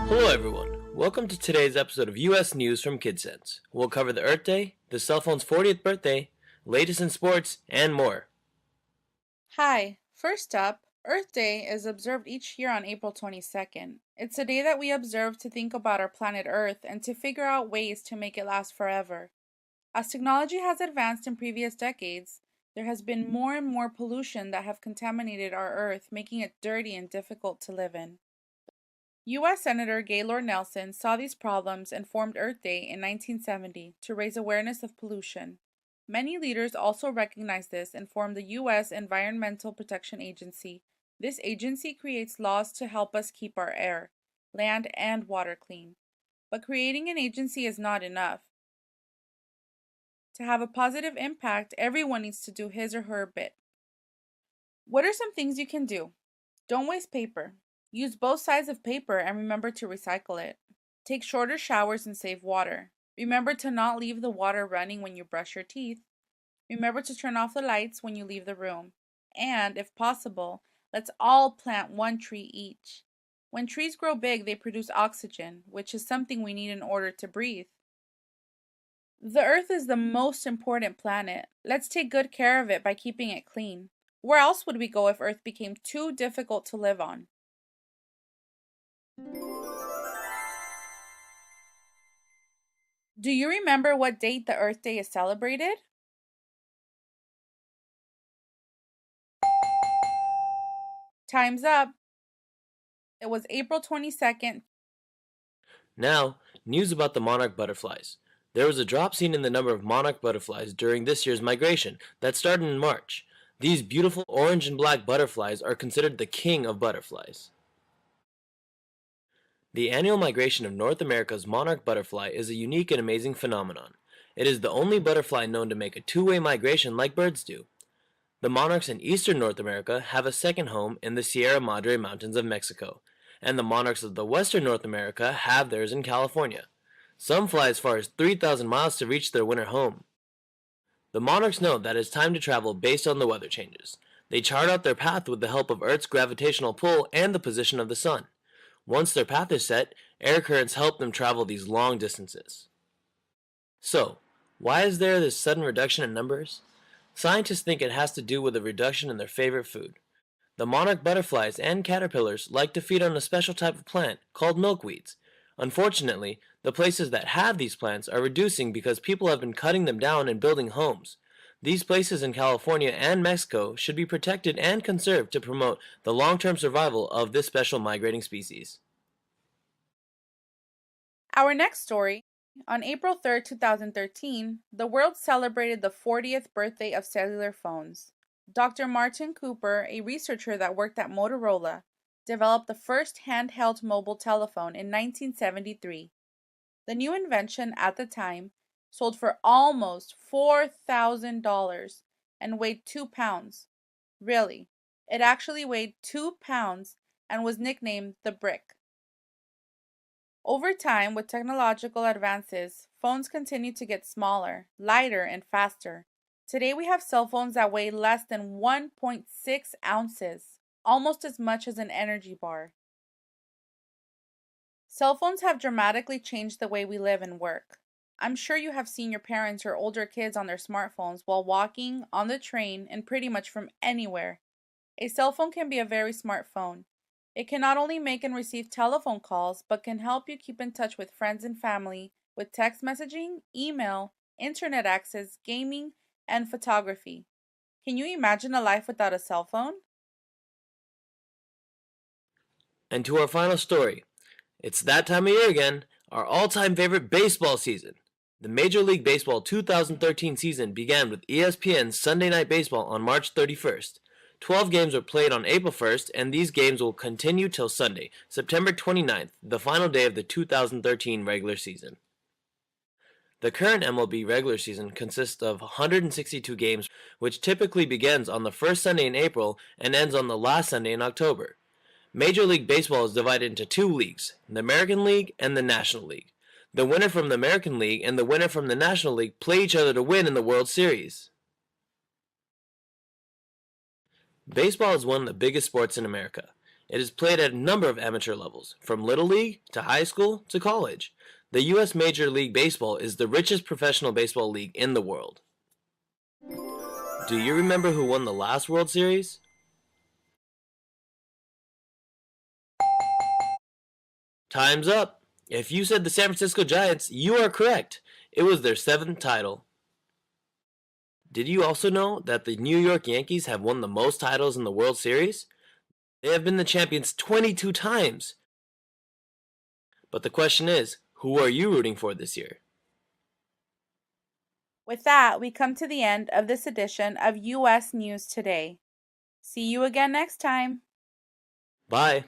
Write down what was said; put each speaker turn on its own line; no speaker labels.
Hello everyone, welcome to today's episode of US News from KidSense. We'll cover the Earth Day, the cell phone's 40th birthday, latest in sports, and more.
Hi, first up, Earth Day is observed each year on April 22nd. It's a day that we observe to think about our planet Earth and to figure out ways to make it last forever. As technology has advanced in previous decades, there has been more and more pollution that have contaminated our Earth, making it dirty and difficult to live in. U.S. Senator Gaylord Nelson saw these problems and formed Earth Day in 1970 to raise awareness of pollution. Many leaders also recognized this and formed the U.S. Environmental Protection Agency. This agency creates laws to help us keep our air, land, and water clean. But creating an agency is not enough. To have a positive impact, everyone needs to do his or her bit. What are some things you can do? Don't waste paper. Use both sides of paper and remember to recycle it. Take shorter showers and save water. Remember to not leave the water running when you brush your teeth. Remember to turn off the lights when you leave the room. And, if possible, let's all plant one tree each. When trees grow big, they produce oxygen, which is something we need in order to breathe. The Earth is the most important planet. Let's take good care of it by keeping it clean. Where else would we go if Earth became too difficult to live on? Do you remember what date the Earth Day is celebrated? Time's up. It was April 22nd.
Now, news about the monarch butterflies. There was a drop seen in the number of monarch butterflies during this year's migration that started in March. These beautiful orange and black butterflies are considered the king of butterflies. The annual migration of North America's monarch butterfly is a unique and amazing phenomenon. It is the only butterfly known to make a two-way migration like birds do. The monarchs in eastern North America have a second home in the Sierra Madre Mountains of Mexico, and the monarchs of the western North America have theirs in California. Some fly as far as 3,000 miles to reach their winter home. The monarchs know that it's time to travel based on the weather changes. They chart out their path with the help of Earth's gravitational pull and the position of the sun. Once their path is set, air currents help them travel these long distances. So, why is there this sudden reduction in numbers? Scientists think it has to do with a reduction in their favorite food. The monarch butterflies and caterpillars like to feed on a special type of plant called milkweeds. Unfortunately, the places that have these plants are reducing because people have been cutting them down and building homes. These places in California and Mexico should be protected and conserved to promote the long-term survival of this special migrating species.
Our next story. On April 3rd, 2013, the world celebrated the 40th birthday of cellular phones. Dr. Martin Cooper, a researcher that worked at Motorola, developed the first handheld mobile telephone in 1973. The new invention at the time sold for almost $4,000 and weighed 2 pounds. Really, it actually weighed 2 pounds and was nicknamed the Brick. Over time, with technological advances, phones continue to get smaller, lighter, and faster. Today we have cell phones that weigh less than 1.6 ounces, almost as much as an energy bar. Cell phones have dramatically changed the way we live and work. I'm sure you have seen your parents or older kids on their smartphones while walking, on the train, and pretty much from anywhere. A cell phone can be a very smart phone. It can not only make and receive telephone calls, but can help you keep in touch with friends and family with text messaging, email, internet access, gaming, and photography. Can you imagine a life without a cell phone?
And to our final story. It's that time of year again, our all-time favorite baseball season. The Major League Baseball 2013 season began with ESPN's Sunday Night Baseball on March 31st. 12 games were played on April 1st, and these games will continue till Sunday, September 29th, the final day of the 2013 regular season. The current MLB regular season consists of 162 games, which typically begins on the first Sunday in April and ends on the last Sunday in October. Major League Baseball is divided into two leagues, the American League and the National League. The winner from the American League and the winner from the National League play each other to win in the World Series. Baseball is one of the biggest sports in America. It is played at a number of amateur levels, from Little League to high school to college. The U.S. Major League Baseball is the richest professional baseball league in the world. Do you remember who won the last World Series? Time's up! If you said the San Francisco Giants, you are correct. It was their 7th title. Did you also know that the New York Yankees have won the most titles in the World Series? They have been the champions 22 times. But the question is, who are you rooting for this year?
With that, we come to the end of this edition of U.S. News Today. See you again next time.
Bye!